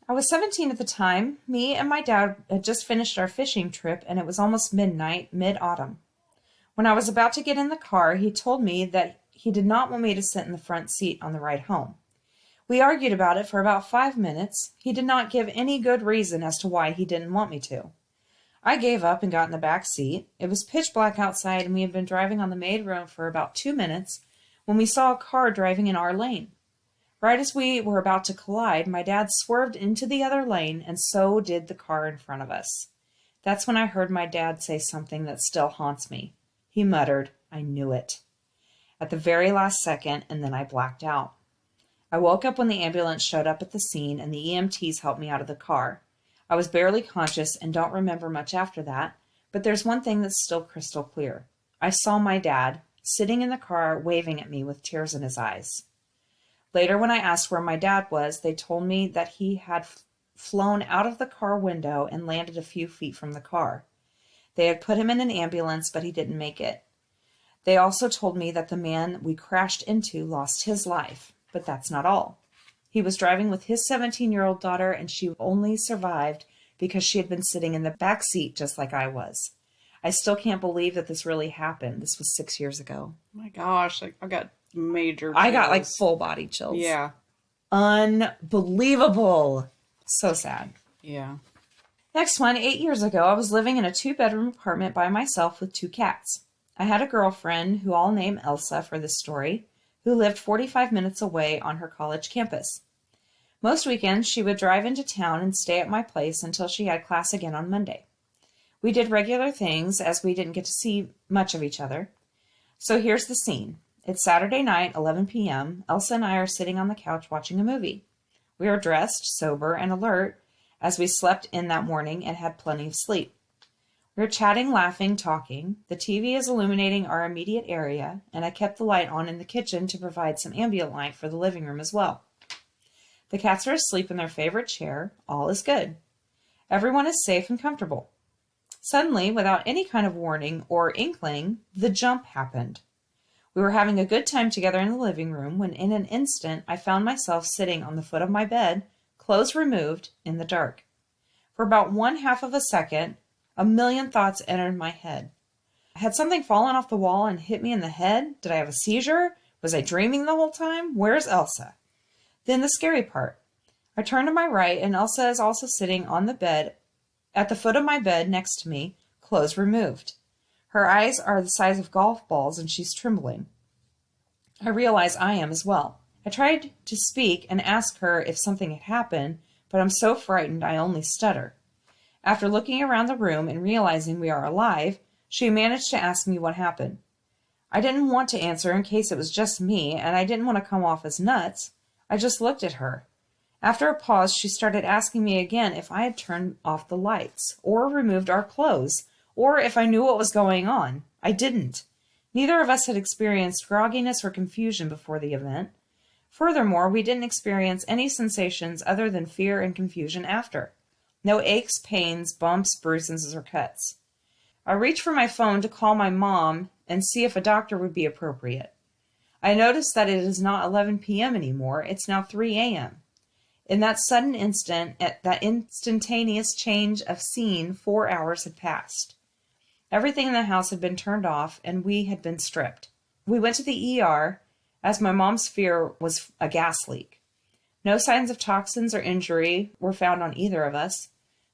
I was 17 at the time. Me and my dad had just finished our fishing trip, and it was almost midnight, mid-autumn. When I was about to get in the car, he told me that he did not want me to sit in the front seat on the ride home. We argued about it for about 5 minutes. He did not give any good reason as to why he didn't want me to. I gave up and got in the back seat. It was pitch black outside, and we had been driving on the main road for about 2 minutes when we saw a car driving in our lane. Right as we were about to collide, my dad swerved into the other lane, and so did the car in front of us. That's when I heard my dad say something that still haunts me. He muttered, "I knew it," at the very last second, and then I blacked out. I woke up when the ambulance showed up at the scene, and the EMTs helped me out of the car. I was barely conscious and don't remember much after that, but there's one thing that's still crystal clear. I saw my dad sitting in the car waving at me with tears in his eyes. Later, when I asked where my dad was, they told me that he had flown out of the car window and landed a few feet from the car. They had put him in an ambulance, but he didn't make it. They also told me that the man we crashed into lost his life, but that's not all. He was driving with his 17-year-old daughter, and she only survived because she had been sitting in the back seat just like I was. I still can't believe that this really happened. This was 6 years ago. Oh my gosh, I got major I got like chills. full body chills. Yeah. Unbelievable. So sad. Yeah. Next one, 8 years ago, I was living in a 2-bedroom apartment by myself with 2 cats. I had a girlfriend, who I'll name Elsa for this story, who lived 45 minutes away on her college campus. Most weekends, she would drive into town and stay at my place until she had class again on Monday. We did regular things as we didn't get to see much of each other. So here's the scene. It's Saturday night, 11 p.m. Elsa and I are sitting on the couch watching a movie. We are dressed, sober, and alert as we slept in that morning and had plenty of sleep. We're chatting, laughing, talking. The TV is illuminating our immediate area, and I kept the light on in the kitchen to provide some ambient light for the living room as well. The cats are asleep in their favorite chair. All is good. Everyone is safe and comfortable. Suddenly, without any kind of warning or inkling, the jump happened. We were having a good time together in the living room when in an instant I found myself sitting on the foot of my bed, clothes removed, in the dark. For about 1/2 of a second, a million thoughts entered my head. Had something fallen off the wall and hit me in the head? Did I have a seizure? Was I dreaming the whole time? Where's Elsa? Then the scary part. I turn to my right, and Elsa is also sitting on the bed, at the foot of my bed next to me, clothes removed. Her eyes are the size of golf balls, and she's trembling. I realize I am as well. I tried to speak and ask her if something had happened, but I'm so frightened I only stutter. After looking around the room and realizing we are alive, she managed to ask me what happened. I didn't want to answer in case it was just me, and I didn't want to come off as nuts. I just looked at her. After a pause, she started asking me again if I had turned off the lights, or removed our clothes, or if I knew what was going on. I didn't. Neither of us had experienced grogginess or confusion before the event. Furthermore, we didn't experience any sensations other than fear and confusion after. No aches, pains, bumps, bruises, or cuts. I reached for my phone to call my mom and see if a doctor would be appropriate. I noticed that it is not 11 p.m. anymore, it's now 3 a.m. In that sudden instant, at that instantaneous change of scene, 4 hours had passed. Everything in the house had been turned off, and we had been stripped. We went to the ER, as my mom's fear was a gas leak. No signs of toxins or injury were found on either of us.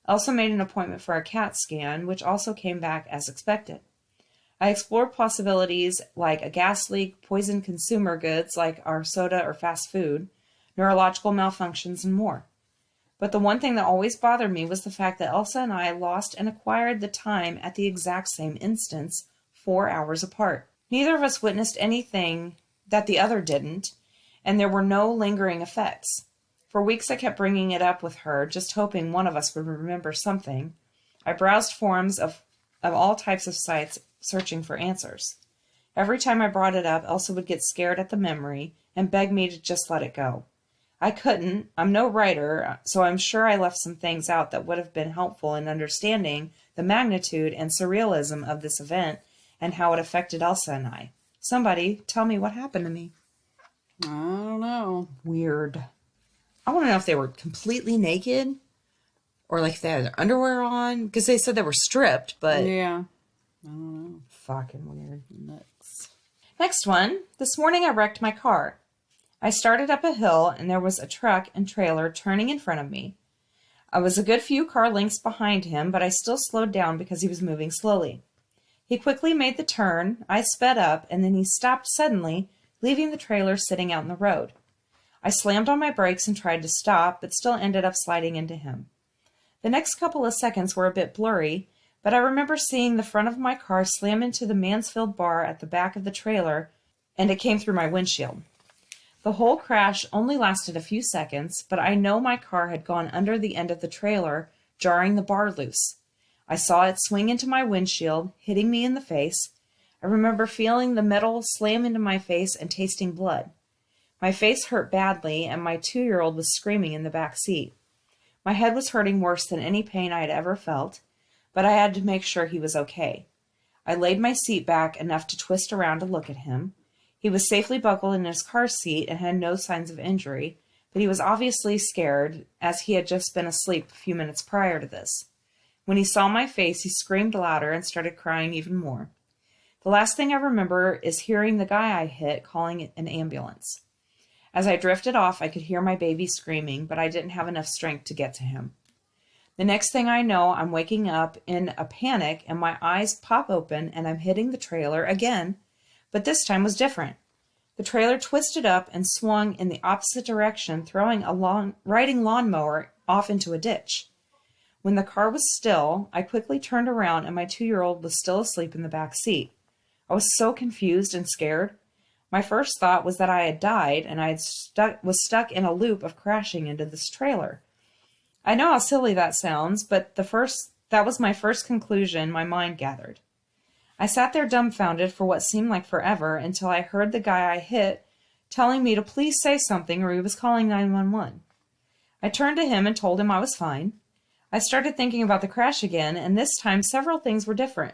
Elsa made an appointment for a CAT scan, which also came back as expected. I explored possibilities like a gas leak, poisoned consumer goods like our soda or fast food, neurological malfunctions, and more. But the one thing that always bothered me was the fact that Elsa and I lost and acquired the time at the exact same instance, 4 hours apart. Neither of us witnessed anything that the other didn't, and there were no lingering effects. For weeks I kept bringing it up with her, just hoping one of us would remember something. I browsed forums of all types of sites, searching for answers. Every time I brought it up, Elsa would get scared at the memory and beg me to just let it go. I couldn't. I'm no writer, so I'm sure I left some things out that would have been helpful in understanding the magnitude and surrealism of this event and how it affected Elsa and I. Somebody tell me what happened to me. I don't know. Weird. I want to know if they were completely naked or like if they had their underwear on, because they said they were stripped, but Yeah. I don't know. fucking weird. Nuts. Next one. This morning I wrecked my car. I started up a hill and there was a truck and trailer turning in front of me. I was a good few car lengths behind him, but I still slowed down because he was moving slowly. He quickly made the turn, I sped up, and then he stopped suddenly, leaving the trailer sitting out in the road. I slammed on my brakes and tried to stop, but still ended up sliding into him. The next couple of seconds were a bit blurry, but I remember seeing the front of my car slam into the Mansfield bar at the back of the trailer, and it came through my windshield. The whole crash only lasted a few seconds, but I know my car had gone under the end of the trailer, jarring the bar loose. I saw it swing into my windshield, hitting me in the face. I remember feeling the metal slam into my face and tasting blood. My face hurt badly, and my 2-year-old was screaming in the back seat. My head was hurting worse than any pain I had ever felt, but I had to make sure he was okay. I laid my seat back enough to twist around to look at him. He was safely buckled in his car seat and had no signs of injury, but he was obviously scared, as he had just been asleep a few minutes prior to this. When he saw my face, he screamed louder and started crying even more. The last thing I remember is hearing the guy I hit calling an ambulance. As I drifted off, I could hear my baby screaming, but I didn't have enough strength to get to him. The next thing I know, I'm waking up in a panic and my eyes pop open and I'm hitting the trailer again, but this time was different. The trailer twisted up and swung in the opposite direction, throwing a riding lawnmower off into a ditch. When the car was still, I quickly turned around and my 2-year-old was still asleep in the back seat. I was so confused and scared. My first thought was that I had died and was stuck in a loop of crashing into this trailer. I know how silly that sounds, but that was my first conclusion my mind gathered. I sat there dumbfounded for what seemed like forever until I heard the guy I hit telling me to please say something or he was calling 911. I turned to him and told him I was fine. I started thinking about the crash again, and this time several things were different.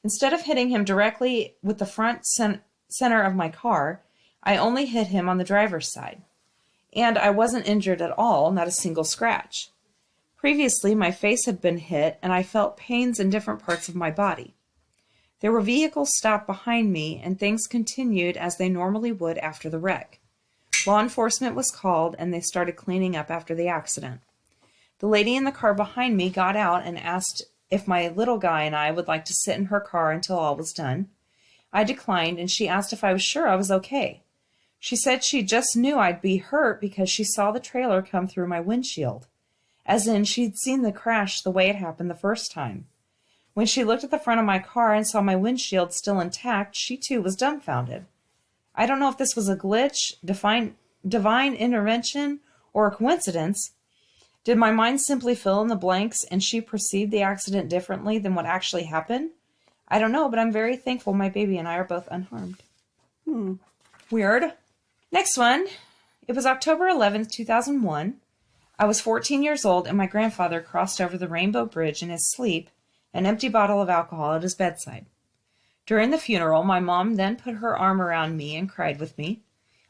Instead of hitting him directly with the front center of my car, I only hit him on the driver's side. And I wasn't injured at all, not a single scratch. Previously, my face had been hit, and I felt pains in different parts of my body. There were vehicles stopped behind me, and things continued as they normally would after the wreck. Law enforcement was called, and they started cleaning up after the accident. The lady in the car behind me got out and asked if my little guy and I would like to sit in her car until all was done. I declined, and she asked if I was sure I was okay. She said she just knew I'd be hurt because she saw the trailer come through my windshield, as in she'd seen the crash the way it happened the first time. When she looked at the front of my car and saw my windshield still intact, she too was dumbfounded. I don't know if this was a glitch, divine intervention, or a coincidence. Did my mind simply fill in the blanks and she perceived the accident differently than what actually happened? I don't know, but I'm very thankful my baby and I are both unharmed. Weird. Next one. It was October 11th, 2001. I was 14 years old and my grandfather crossed over the Rainbow Bridge in his sleep, an empty bottle of alcohol at his bedside. During the funeral, my mom then put her arm around me and cried with me.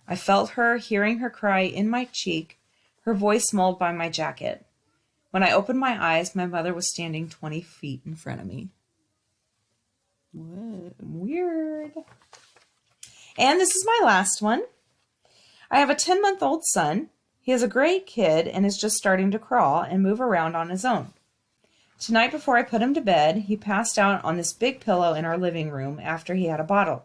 I felt her, hearing her cry in my cheek, her voice mulled by my jacket. When I opened my eyes, my mother was standing 20 feet in front of me. What? Weird. And this is my last one. I have a 10-month-old son. He is a great kid and is just starting to crawl and move around on his own. Tonight before I put him to bed, he passed out on this big pillow in our living room after he had a bottle.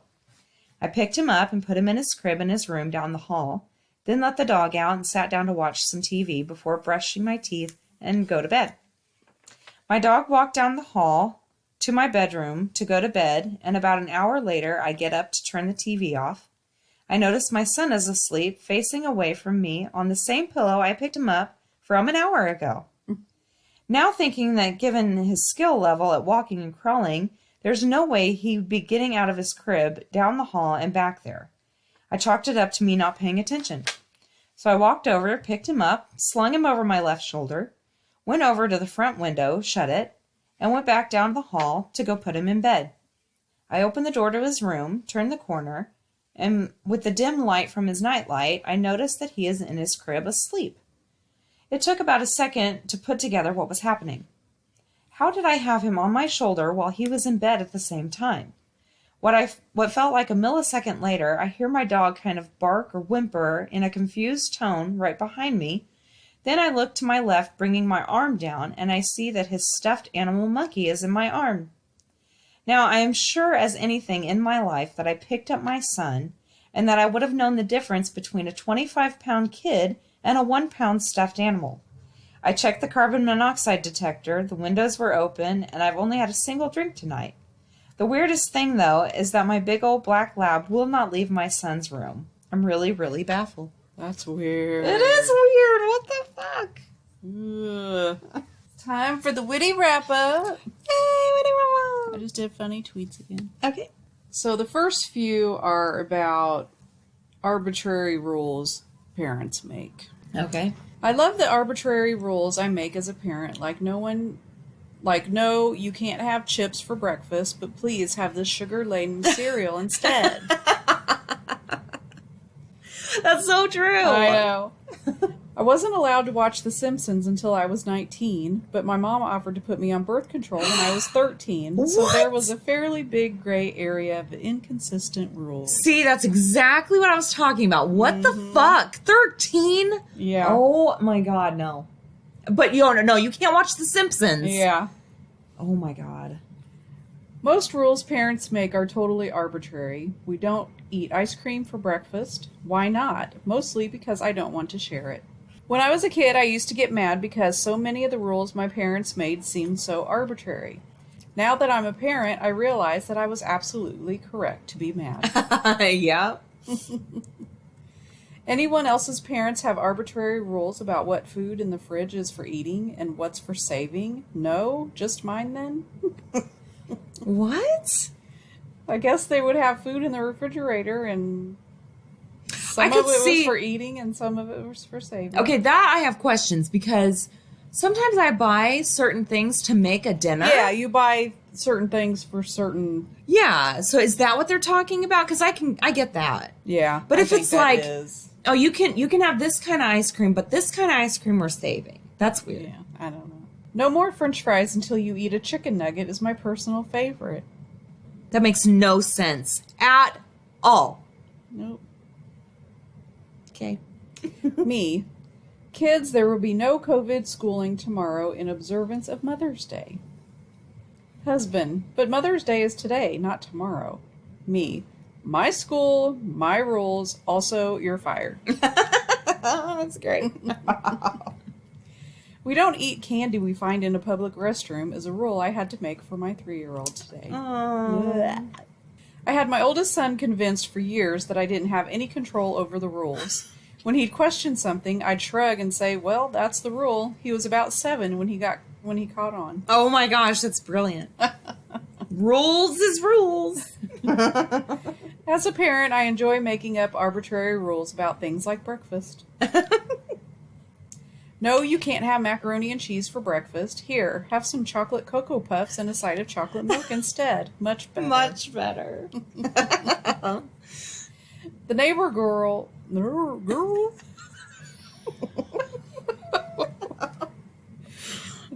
I picked him up and put him in his crib in his room down the hall, then let the dog out and sat down to watch some TV before brushing my teeth and go to bed. My dog walked down the hall to my bedroom to go to bed, and about an hour later I get up to turn the TV off. I notice my son is asleep, facing away from me on the same pillow I picked him up from an hour ago. Now thinking that given his skill level at walking and crawling, there's no way he would be getting out of his crib, down the hall, and back there. I chalked it up to me not paying attention. So I walked over, picked him up, slung him over my left shoulder, went over to the front window, shut it, and went back down the hall to go put him in bed. I opened the door to his room, turned the corner, and with the dim light from his nightlight, I noticed that he is in his crib asleep. It took about a second to put together what was happening. How did I have him on my shoulder while he was in bed at the same time? What felt like a millisecond later, I hear my dog kind of bark or whimper in a confused tone right behind me. Then I look to my left, bringing my arm down, and I see that his stuffed animal monkey is in my arm. Now, I am sure as anything in my life that I picked up my son, and that I would have known the difference between a 25-pound kid and a 1-pound stuffed animal. I checked the carbon monoxide detector, the windows were open, and I've only had a single drink tonight. The weirdest thing, though, is that my big old black lab will not leave my son's room. I'm really, really baffled. That's weird. It is weird. What the fuck? Ugh. Time for the witty wrap-up. Hey, witty wrap-up. I just did funny tweets again. Okay. So the first few are about arbitrary rules parents make. Okay. I love the arbitrary rules I make as a parent, no, you can't have chips for breakfast, but please have this sugar-laden cereal instead. That's so true. I know. I wasn't allowed to watch The Simpsons until I was 19, but my mom offered to put me on birth control when I was 13. So there was a fairly big gray area of inconsistent rules. See, that's exactly what I was talking about. What the fuck? 13? Yeah. Oh my god, no. But you can't watch The Simpsons. Yeah. Oh my god. Most rules parents make are totally arbitrary. We don't eat ice cream for breakfast. Why not? Mostly because I don't want to share it. When I was a kid, I used to get mad because so many of the rules my parents made seemed so arbitrary. Now that I'm a parent, I realize that I was absolutely correct to be mad. Yeah. Anyone else's parents have arbitrary rules about what food in the fridge is for eating and what's for saving? No? Just mine then? What? I guess they would have food in the refrigerator and some I of could it was see- for eating and some of it was for saving. Okay, that I have questions because sometimes I buy certain things to make a dinner. Yeah, you buy certain things for certain... Yeah. So is that what they're talking about? Because I get that. Yeah. But I if think it's that like, is. oh, you can have this kind of ice cream, but this kind of ice cream we're saving. That's weird. Yeah, I don't know. No more French fries until you eat a chicken nugget is my personal favorite. That makes no sense at all. Nope. Okay. Me. Kids, there will be no COVID schooling tomorrow in observance of Mother's Day. Husband, but Mother's Day is today, not tomorrow. Me. My school, my rules, also you're fired. That's great. We don't eat candy we find in a public restroom is a rule I had to make for my 3-year-old today. I had my oldest son convinced for years that I didn't have any control over the rules. When he'd question something, I'd shrug and say, well, that's the rule. He was about 7 when he caught on. Oh my gosh, that's brilliant. Rules is rules. As a parent, I enjoy making up arbitrary rules about things like breakfast. No, you can't have macaroni and cheese for breakfast. Here, have some chocolate Cocoa Puffs and a side of chocolate milk instead. Much better. Much better. The neighbor girl... The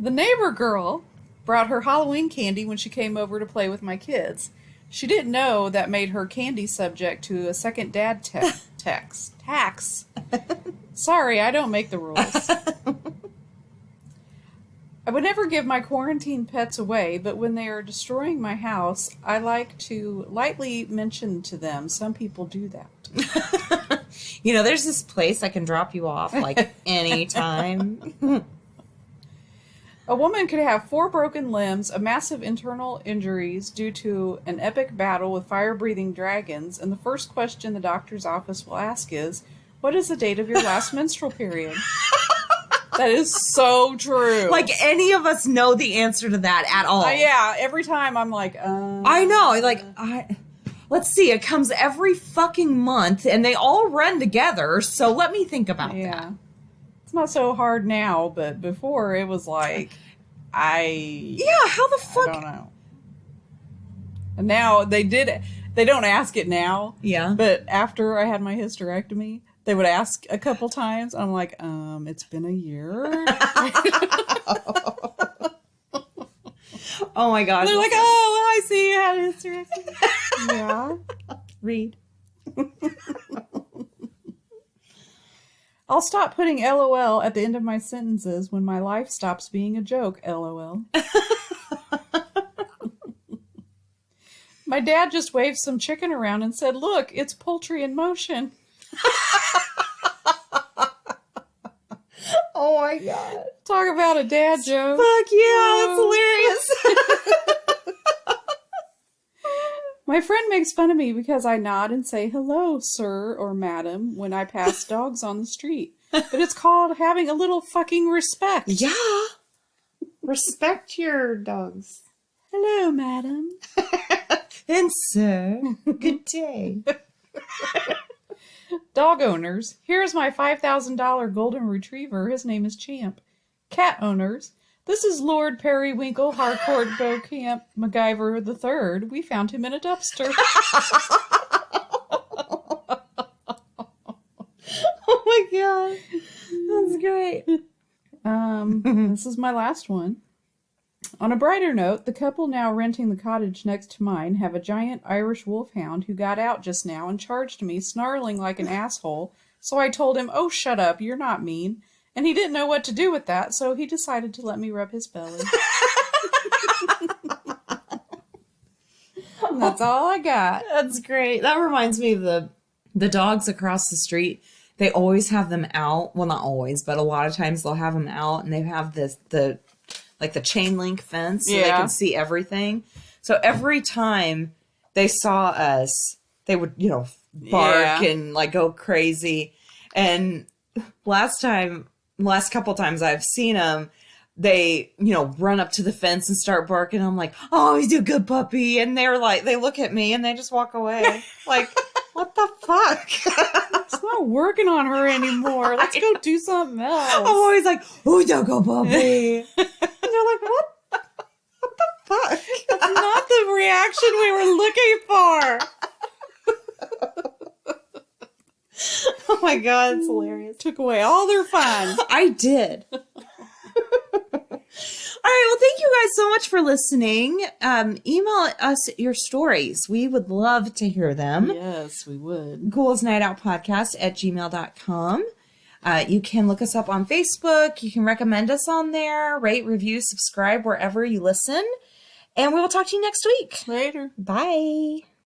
neighbor girl brought her Halloween candy when she came over to play with my kids. She didn't know that made her candy subject to a second dad tax. Sorry, I don't make the rules. I would never give my quarantine pets away, but when they are destroying my house, I like to lightly mention to them some people do that. You know, there's this place I can drop you off like anytime. A woman could have 4 broken limbs, a massive internal injuries due to an epic battle with fire-breathing dragons, and the first question the doctor's office will ask is, what is the date of your last menstrual period? That is so true. Like any of us know the answer to that at all. Yeah, every time I'm like, I know. Like, let's see. It comes every fucking month, and they all run together. So let me think about that. It's not so hard now, but before it was like, Yeah, how the fuck? I don't know. And now they don't ask it now. Yeah. But after I had my hysterectomy, they would ask a couple times. I'm like, it's been a year. Oh my gosh. They're like, oh, I see you had a hysterectomy. Yeah. Read. I'll stop putting LOL at the end of my sentences when my life stops being a joke, LOL. My dad just waved some chicken around and said, look, it's poultry in motion. Oh my god. Talk about a dad joke. Fuck yeah, that's hilarious. My friend makes fun of me because I nod and say hello, sir or madam, when I pass dogs on the street. But it's called having a little fucking respect. Yeah. Respect your dogs. Hello, madam. And sir, good day. Dog owners, here's my $5,000 golden retriever. His name is Champ. Cat owners, this is Lord Periwinkle Harcourt Beaucamp MacGyver III. We found him in a dumpster. Oh my god. That's great. This is my last one. On a brighter note, the couple now renting the cottage next to mine have a giant Irish wolfhound who got out just now and charged me, snarling like an asshole. So I told him, oh, shut up, you're not mean. And he didn't know what to do with that, so he decided to let me rub his belly. and that's all I got. That's great. That reminds me of the dogs across the street. They always have them out. Well, not always, but a lot of times they'll have them out, and they have the chain link fence so they can see everything. So every time they saw us, they would, bark and like go crazy. And last couple times I've seen them, they, run up to the fence and start barking. I'm like, oh, he's a good puppy. And they're like, they look at me and they just walk away. Like, what the fuck? It's not working on her anymore. Let's go do something else. I'm always like, oh, he's a good puppy. And they're like, what the fuck? That's not the reaction we were looking for. Oh my God, it's hilarious. Took away all their fun. I did. All right, well, thank you guys so much for listening. Email us your stories. We would love to hear them. Yes, we would. ghouls.nightoutpodcast@gmail.com. You can look us up on Facebook. You can recommend us on there, rate, review, subscribe wherever you listen. And we will talk to you next week. Later. Bye.